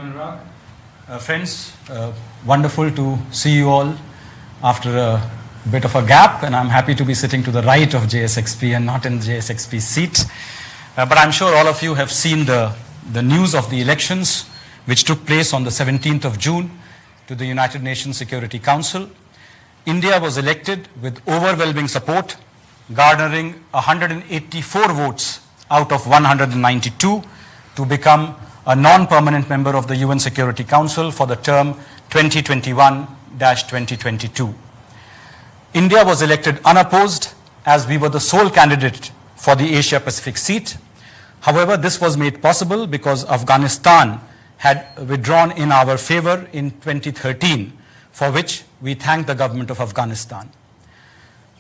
Anurag. Friends, wonderful to see you all after a bit of a gap, and I'm happy to be sitting to the right of JSXP and not in JSXP's seat. But I'm sure all of you have seen the news of the elections which took place on the 17th of June to the United Nations Security Council. India was elected with overwhelming support, garnering 184 votes out of 192 to become a non-permanent member of the UN Security Council for the term 2021-2022. India was elected unopposed as we were the sole candidate for the Asia Pacific seat. However, this was made possible because Afghanistan had withdrawn in our favor in 2013, for which we thank the government of Afghanistan.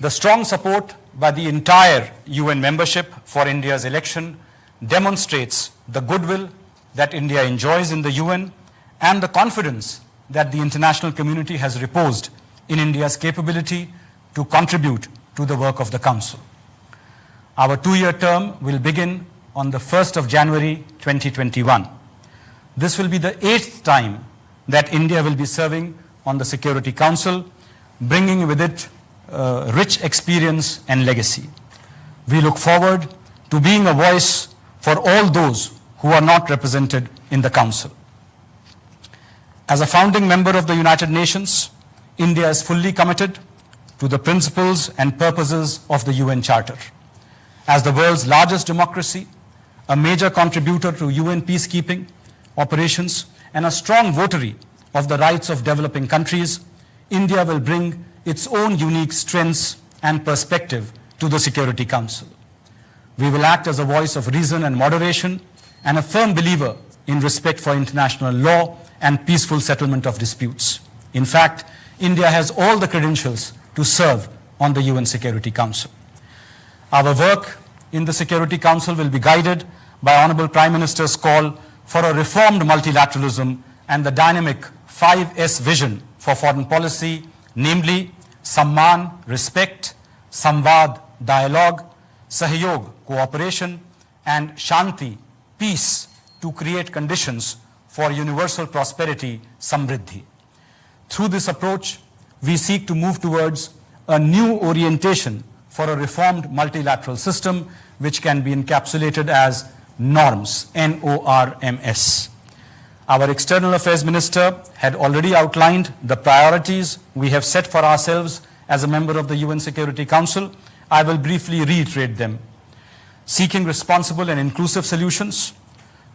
The strong support by the entire UN membership for India's election demonstrates the goodwill that India enjoys in the UN and the confidence that the international community has reposed in India's capability to contribute to the work of the Council. Our two-year term will begin on the 1st of January 2021. This will be the 8th time that India will be serving on the Security Council, bringing with it rich experience and legacy. We look forward to being a voice for all those who are not represented in the Council. As a founding member of the United Nations, India is fully committed to the principles and purposes of the UN Charter. As the world's largest democracy, a major contributor to UN peacekeeping operations, and a strong votary of the rights of developing countries, India will bring its own unique strengths and perspective to the Security Council. We will act as a voice of reason and moderation and a firm believer in respect for international law and peaceful settlement of disputes. In fact, India has all the credentials to serve on the UN Security Council. Our work in the Security Council will be guided by Honorable Prime Minister's call for a reformed multilateralism and the dynamic 5S vision for foreign policy, namely Samman, respect, Samvad, dialogue, Sahyog, cooperation, and Shanti, peace, to create conditions for universal prosperity, Samriddhi. Through this approach, we seek to move towards a new orientation for a reformed multilateral system which can be encapsulated as norms, NORMS. Our External Affairs Minister had already outlined the priorities we have set for ourselves as a member of the UN Security Council. I will briefly reiterate them. Seeking responsible and inclusive solutions,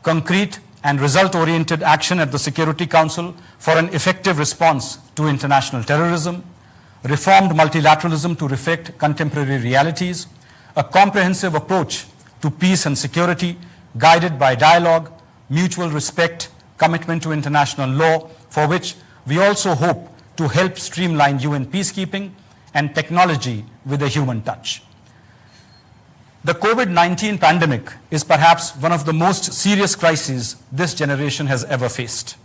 concrete and result-oriented action at the Security Council for an effective response to international terrorism, reformed multilateralism to reflect contemporary realities, a comprehensive approach to peace and security guided by dialogue, mutual respect, commitment to international law, for which we also hope to help streamline UN peacekeeping, and technology with a human touch. The COVID-19 pandemic is perhaps one of the most serious crises this generation has ever faced.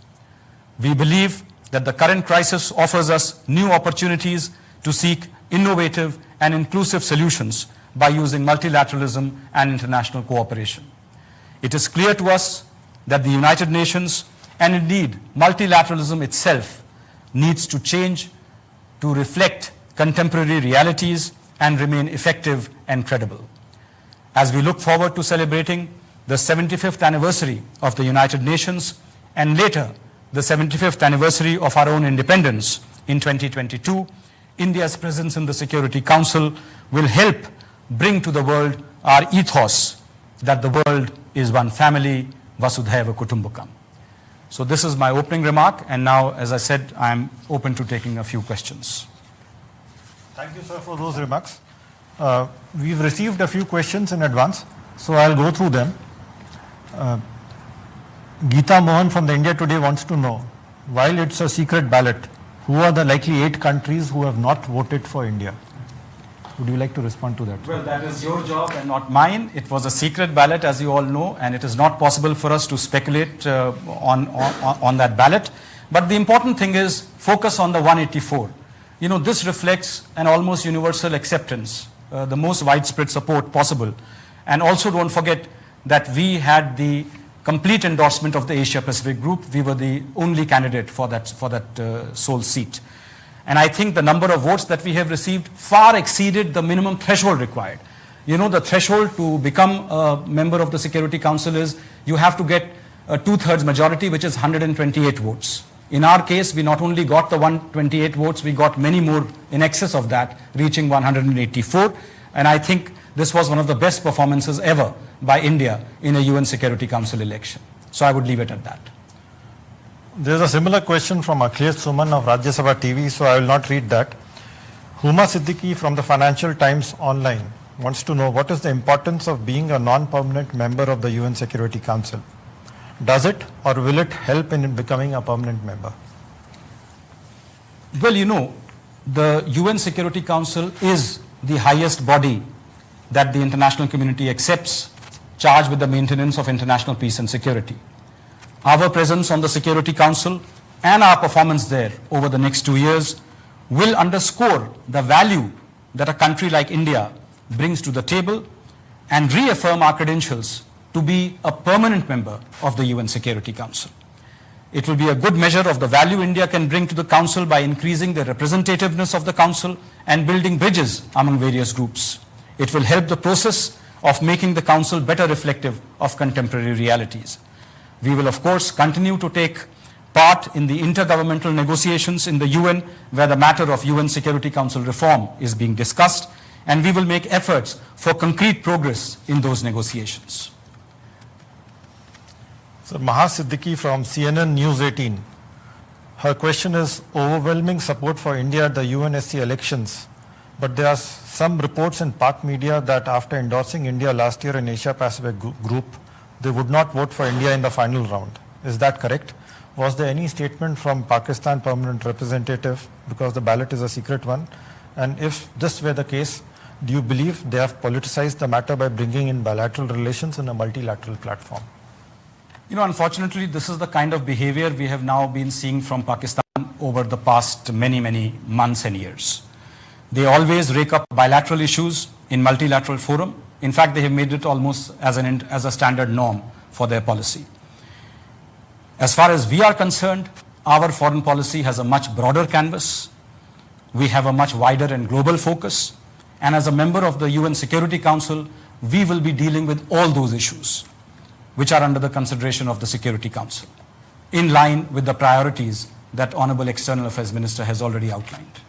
We believe that the current crisis offers us new opportunities to seek innovative and inclusive solutions by using multilateralism and international cooperation. It is clear to us that the United Nations, and indeed multilateralism itself, needs to change to reflect contemporary realities and remain effective and credible. As we look forward to celebrating the 75th anniversary of the United Nations and later the 75th anniversary of our own independence in 2022, India's presence in the Security Council will help bring to the world our ethos that the world is one family, Vasudhaiva Kutumbakam. So this is my opening remark, and now, as I said, I'm open to taking a few questions. Thank you, sir, for those remarks. We've received a few questions in advance, so I'll go through them. Geeta Mohan from the India Today wants to know, while it's a secret ballot, who are the likely 8 countries who have not voted for India? Would you like to respond to that? Well, that is your job and not mine. It was a secret ballot, as you all know, and it is not possible for us to speculate on that ballot. But the important thing is focus on the 184. You know, this reflects an almost universal acceptance, the most widespread support possible. And also don't forget that we had the complete endorsement of the Asia Pacific group. We were the only candidate for that sole seat. And I think the number of votes that we have received far exceeded the minimum threshold required. You know, the threshold to become a member of the Security Council is you have to get a 2/3 majority, which is 128 votes. In our case, we not only got the 128 votes, we got many more in excess of that, reaching 184. And I think this was one of the best performances ever by India in a UN Security Council election. So I would leave it at that. There's a similar question from Akhilesh Suman of Rajya Sabha TV, so I will not read that. Huma Siddiqui from the Financial Times Online wants to know what is the importance of being a non-permanent member of the UN Security Council. Does it or will it help in becoming a permanent member? Well, you know, the UN Security Council is the highest body that the international community accepts, charged with the maintenance of international peace and security. Our presence on the Security Council and our performance there over the next 2 years will underscore the value that a country like India brings to the table and reaffirm our credentials to be a permanent member of the UN Security Council. It will be a good measure of the value India can bring to the Council by increasing the representativeness of the Council and building bridges among various groups. It will help the process of making the Council better reflective of contemporary realities. We will, of course, continue to take part in the intergovernmental negotiations in the UN where the matter of UN Security Council reform is being discussed, and we will make efforts for concrete progress in those negotiations. So Maha Siddiqui from CNN News 18. Her question is overwhelming support for India at the UNSC elections, but there are some reports in Pak media that after endorsing India last year in Asia Pacific group, they would not vote for India in the final round. Is that correct? Was there any statement from Pakistan permanent representative, because the ballot is a secret one? And if this were the case, do you believe they have politicized the matter by bringing in bilateral relations in a multilateral platform? You know, unfortunately, this is the kind of behavior we have now been seeing from Pakistan over the past many months and years. They always rake up bilateral issues in multilateral forum. In fact, they have made it almost as a standard norm for their policy. As far as we are concerned, our foreign policy has a much broader canvas. We have a much wider and global focus. And as a member of the UN Security Council, we will be dealing with all those issues which are under the consideration of the Security Council, in line with the priorities that Honorable External Affairs Minister has already outlined.